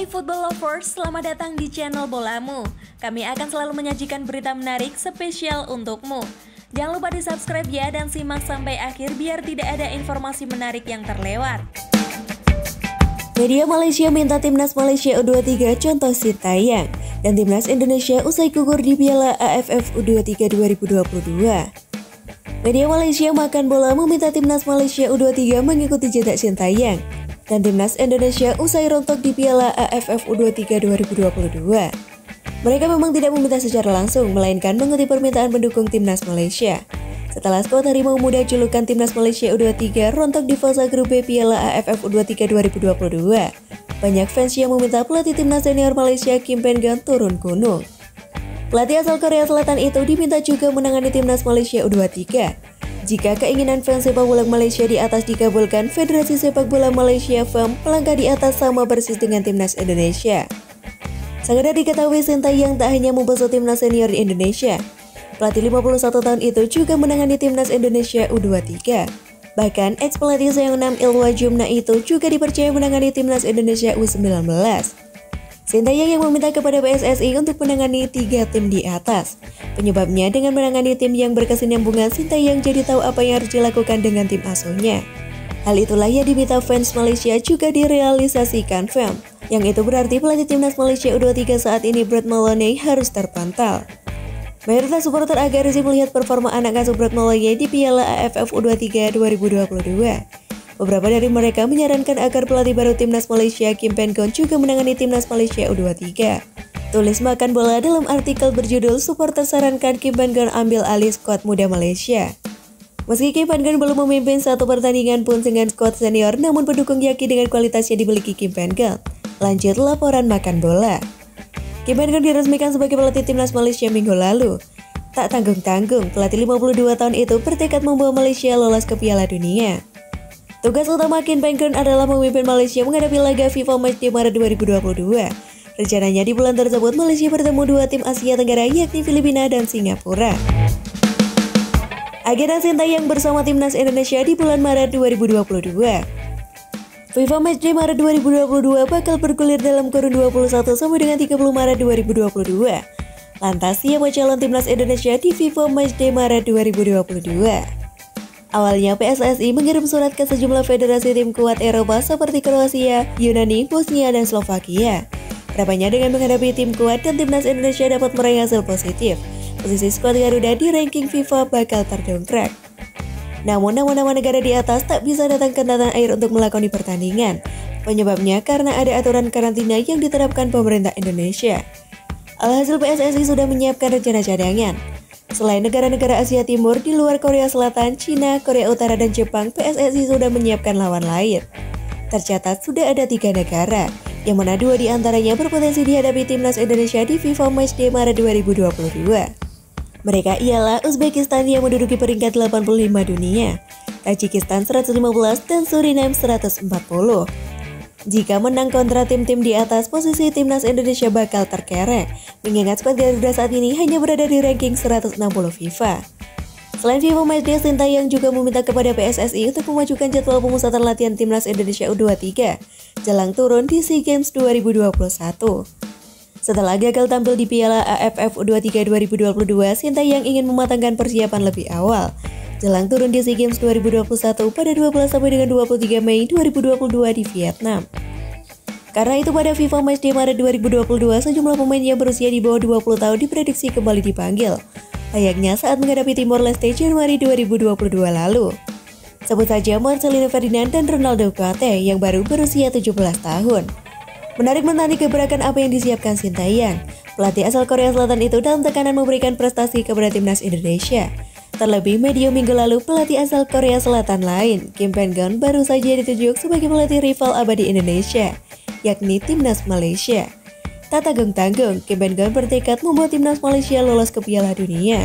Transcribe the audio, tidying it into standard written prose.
Hai football lovers, selamat datang di channel Bolamu. Kami akan selalu menyajikan berita menarik spesial untukmu. Jangan lupa di subscribe ya dan simak sampai akhir biar tidak ada informasi menarik yang terlewat. Media Malaysia minta Timnas Malaysia U23 contoh Sintayong dan Timnas Indonesia usai gugur di Piala AFF U23 2022. Media Malaysia Makan Bola meminta Timnas Malaysia U23 mengikuti jejak Sintayong dan Timnas Indonesia usai rontok di Piala AFF U23 2022. Mereka memang tidak meminta secara langsung, melainkan mengikuti permintaan pendukung Timnas Malaysia. Setelah skuad Harimau Muda julukan Timnas Malaysia U23 rontok di fase grup B Piala AFF U23 2022, banyak fans yang meminta pelatih Timnas senior Malaysia Kim Pen Gan turun gunung. Pelatih asal Korea Selatan itu diminta juga menangani Timnas Malaysia U23. Jika keinginan fans sepak bola Malaysia di atas dikabulkan, Federasi Sepak Bola Malaysia FAM melangkah di atas sama persis dengan Timnas Indonesia. Sangat diketahui Sintayong tak hanya membesut Timnas senior di Indonesia. Pelatih 51 tahun itu juga menangani Timnas Indonesia U23. Bahkan ex-pelatih Seongnam Ilhwa Jumna itu juga dipercaya menangani Timnas Indonesia U19. Sintayong yang meminta kepada PSSI untuk menangani 3 tim di atas. Penyebabnya dengan menangani tim yang berkesinambungan, Sintayong jadi tahu apa yang harus dilakukan dengan tim asuhnya. Hal itulah yang diminta fans Malaysia juga direalisasikan FAM. Yang itu berarti pelatih Timnas Malaysia U23 saat ini Brad Maloney harus terpantau. Mayoritas supporter agak risih melihat performa anak asuh Brad Maloney di Piala AFF U23 2022. Beberapa dari mereka menyarankan agar pelatih baru Timnas Malaysia Kim Pen Gan juga menangani Timnas Malaysia U23. Tulis Makan Bola dalam artikel berjudul "Supporter sarankan Kim Pen Gan ambil alih skuad muda Malaysia". Meski Kim Pen Gan belum memimpin satu pertandingan pun dengan skuad senior, namun pendukung yakin dengan kualitas yang dimiliki Kim Pen Gan. Lanjut laporan Makan Bola. Kim Pen Gan diresmikan sebagai pelatih Timnas Malaysia minggu lalu. Tak tanggung-tanggung, pelatih 52 tahun itu bertekad membawa Malaysia lolos ke Piala Dunia. Tugas utama Kim Pen Gan adalah memimpin Malaysia menghadapi laga FIFA Matchday Maret 2022. Rencananya di bulan tersebut Malaysia bertemu 2 tim Asia Tenggara yakni Filipina dan Singapura. Agenda Sintayong bersama Timnas Indonesia di bulan Maret 2022. FIFA Matchday Maret 2022 bakal bergulir dalam kurun 21 sampai dengan 30 Maret 2022. Lantas siapa calon Timnas Indonesia di FIFA Matchday Maret 2022? Awalnya PSSI mengirim surat ke sejumlah federasi tim kuat Eropa seperti Kroasia, Yunani, Bosnia, dan Slovakia. Harapannya dengan menghadapi tim kuat dan Timnas Indonesia dapat meraih hasil positif, posisi skuad Garuda di ranking FIFA bakal terdongkrak. Namun nama-nama negara di atas tak bisa datang ke tanah air untuk melakoni pertandingan. Penyebabnya karena ada aturan karantina yang diterapkan pemerintah Indonesia. Alhasil PSSI sudah menyiapkan rencana cadangan. Selain negara-negara Asia Timur di luar Korea Selatan, Cina, Korea Utara, dan Jepang, PSSI sudah menyiapkan lawan lain. Tercatat sudah ada 3 negara, yang mana 2 diantaranya berpotensi dihadapi Timnas Indonesia di FIFA Matchday Maret 2022. Mereka ialah Uzbekistan yang menduduki peringkat 85 dunia, Tajikistan 115, dan Suriname 140. Jika menang kontra tim-tim di atas, posisi Timnas Indonesia bakal terkerek, mengingat skuad Garuda saat ini hanya berada di ranking 160 FIFA. Selain FIFA Matchday, Sintayong juga meminta kepada PSSI untuk memajukan jadwal pemusatan latihan Timnas Indonesia U23 jelang turun di SEA Games 2021. Setelah gagal tampil di Piala AFF U23 2022, Sintayong ingin mematangkan persiapan lebih awal jelang turun di SEA Games 2021 pada 12 sampai dengan 23 Mei 2022 di Vietnam. Karena itu pada FIFA Matchday Maret 2022, sejumlah pemain yang berusia di bawah 20 tahun diprediksi kembali dipanggil, layaknya saat menghadapi Timor Leste Januari 2022 lalu. Sebut saja Marcelino Ferdinand dan Ronaldo Kuate yang baru berusia 17 tahun. Menarik menanti gebrakan apa yang disiapkan Sintayong. Pelatih asal Korea Selatan itu dalam tekanan memberikan prestasi kepada Timnas Indonesia. Terlebih medio minggu lalu pelatih asal Korea Selatan lain, Kim Pen Gan, baru saja ditunjuk sebagai pelatih rival abadi Indonesia, yakni Timnas Malaysia. Tak tanggung-tanggung, Kim Pen Gan bertekad membuat Timnas Malaysia lolos ke Piala Dunia.